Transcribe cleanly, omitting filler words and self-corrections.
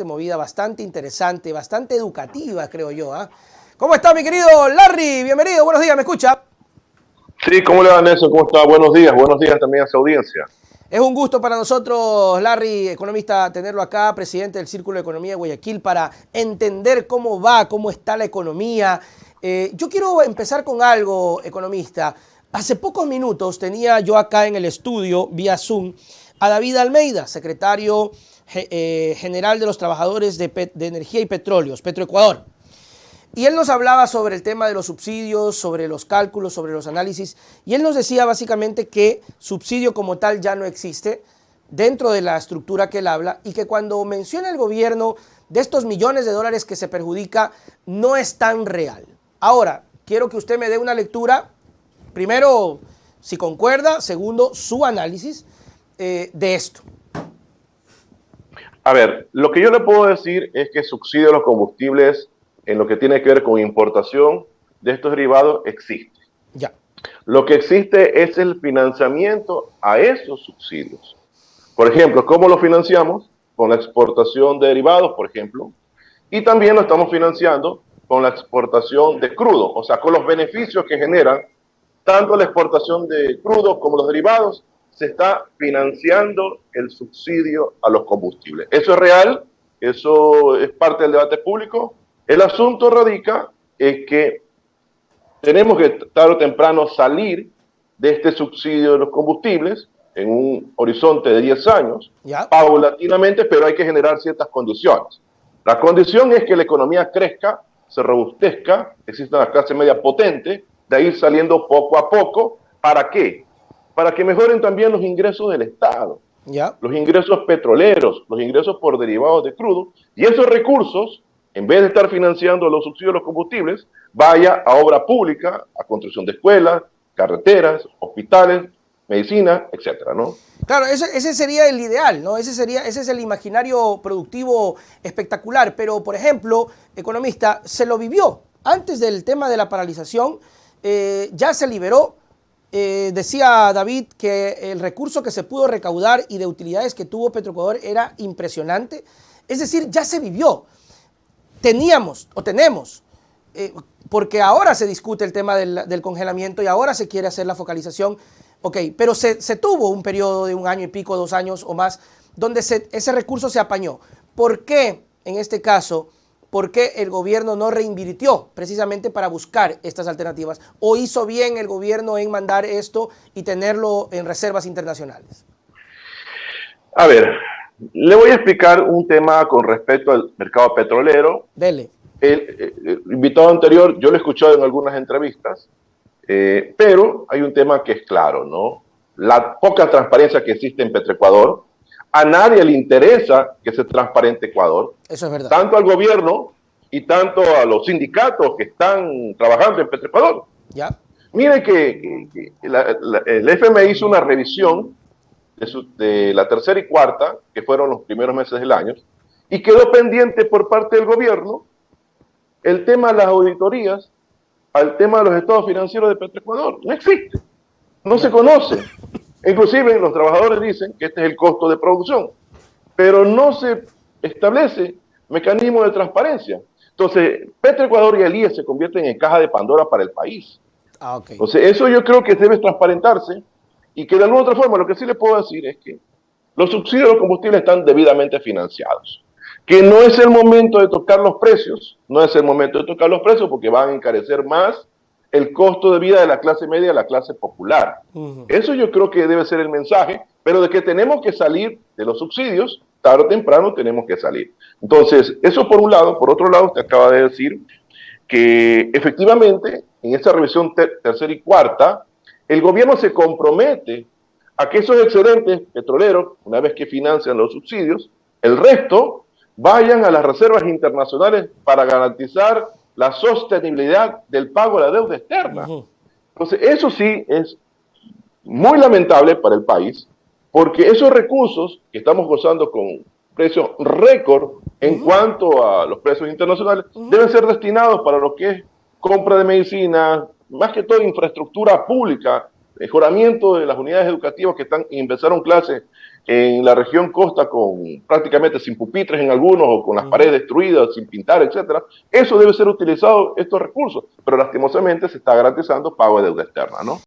Movida bastante interesante, bastante educativa, creo yo. ¿Cómo está, mi querido Larry? Bienvenido, buenos días, ¿me escucha? Sí, ¿cómo le va, Nelson? ¿Cómo está? Buenos días también a su audiencia. Es un gusto para nosotros, Larry, economista, tenerlo acá, presidente del Círculo de Economía de Guayaquil, para entender cómo va, cómo está la economía. Yo quiero empezar con algo, economista. Hace pocos minutos tenía yo acá en el estudio, vía Zoom, a David Almeida, secretario general de los trabajadores de energía y petróleos, Petroecuador. Y él nos hablaba sobre el tema de los subsidios, sobre los cálculos, sobre los análisis, y él nos decía básicamente que subsidio como tal ya no existe dentro de la estructura que él habla, y que cuando menciona el gobierno de estos millones de dólares que se perjudica, no es tan real. Ahora, quiero que usted me dé una lectura, primero, si concuerda, segundo, su análisis de esto. A ver, lo que yo le puedo decir es que subsidio a los combustibles en lo que tiene que ver con importación de estos derivados existe. Ya. Lo que existe es el financiamiento a esos subsidios. Por ejemplo, ¿cómo lo financiamos? Con la exportación de derivados, por ejemplo, y también lo estamos financiando con la exportación de crudo, o sea, con los beneficios que generan tanto la exportación de crudo como los derivados. Se está financiando el subsidio a los combustibles. Eso es real, eso es parte del debate público. El asunto radica en que tenemos que tarde o temprano salir de este subsidio de los combustibles en un horizonte de 10 años, paulatinamente, pero hay que generar ciertas condiciones. La condición es que la economía crezca, se robustezca, exista una clase media potente, de ir saliendo poco a poco. ¿Para qué? Para que mejoren también los ingresos del Estado, los ingresos petroleros, los ingresos por derivados de crudo, y esos recursos, en vez de estar financiando los subsidios de los combustibles, vaya a obra pública, a construcción de escuelas, carreteras, hospitales, medicina, etcétera, ¿no? Claro, ese sería el ideal, ¿no? Ese es el imaginario productivo espectacular, pero, por ejemplo, economista, se lo vivió. Antes del tema de la paralización, ya se liberó. Decía David que el recurso que se pudo recaudar y de utilidades que tuvo Petroecuador era impresionante. Es decir, ya se vivió. Teníamos o tenemos, porque ahora se discute el tema del congelamiento y ahora se quiere hacer la focalización. Ok, pero se tuvo un periodo de un año y pico, 2 años o más, donde ese recurso se apañó. ¿Por qué, en este caso, por qué el gobierno no reinvirtió precisamente para buscar estas alternativas? ¿O hizo bien el gobierno en mandar esto y tenerlo en reservas internacionales? A ver, le voy a explicar un tema con respecto al mercado petrolero. Dele. El invitado anterior, yo lo he escuchado en algunas entrevistas, pero hay un tema que es claro, ¿no? La poca transparencia que existe en Petroecuador. A nadie le interesa que se transparente Ecuador. Eso es verdad. Tanto al gobierno y tanto a los sindicatos que están trabajando en Petroecuador. Ya. Mire que el FMI hizo una revisión de la tercera y cuarta, que fueron los primeros meses del año, y quedó pendiente por parte del gobierno el tema de las auditorías al tema de los estados financieros de Petroecuador. No existe, no se conoce. Inclusive los trabajadores dicen que este es el costo de producción, pero no se establece mecanismo de transparencia. Entonces, Petroecuador y el IES se convierten en caja de Pandora para el país. Okay. Entonces, eso yo creo que debe transparentarse, y que de alguna otra forma lo que sí le puedo decir es que los subsidios de los combustibles están debidamente financiados. Que no es el momento de tocar los precios, porque van a encarecer más el costo de vida de la clase media y de la clase popular. Eso yo creo que debe ser el mensaje, pero de que tenemos que salir de los subsidios, tarde o temprano tenemos que salir. Entonces, eso por un lado. Por otro lado, usted acaba de decir que efectivamente en esta revisión tercera y cuarta, el gobierno se compromete a que esos excedentes petroleros, una vez que financian los subsidios, el resto vayan a las reservas internacionales para garantizar la sostenibilidad del pago de la deuda externa. Entonces, eso sí es muy lamentable para el país, porque esos recursos que estamos gozando con precios récord en cuanto a los precios internacionales, deben ser destinados para lo que es compra de medicinas, más que todo infraestructura pública mejoramiento de las unidades educativas que empezaron clases en la región costa con prácticamente sin pupitres en algunos o con las paredes destruidas, sin pintar, etcétera. Eso debe ser utilizado, estos recursos, pero lastimosamente se está garantizando pago de deuda externa, ¿no?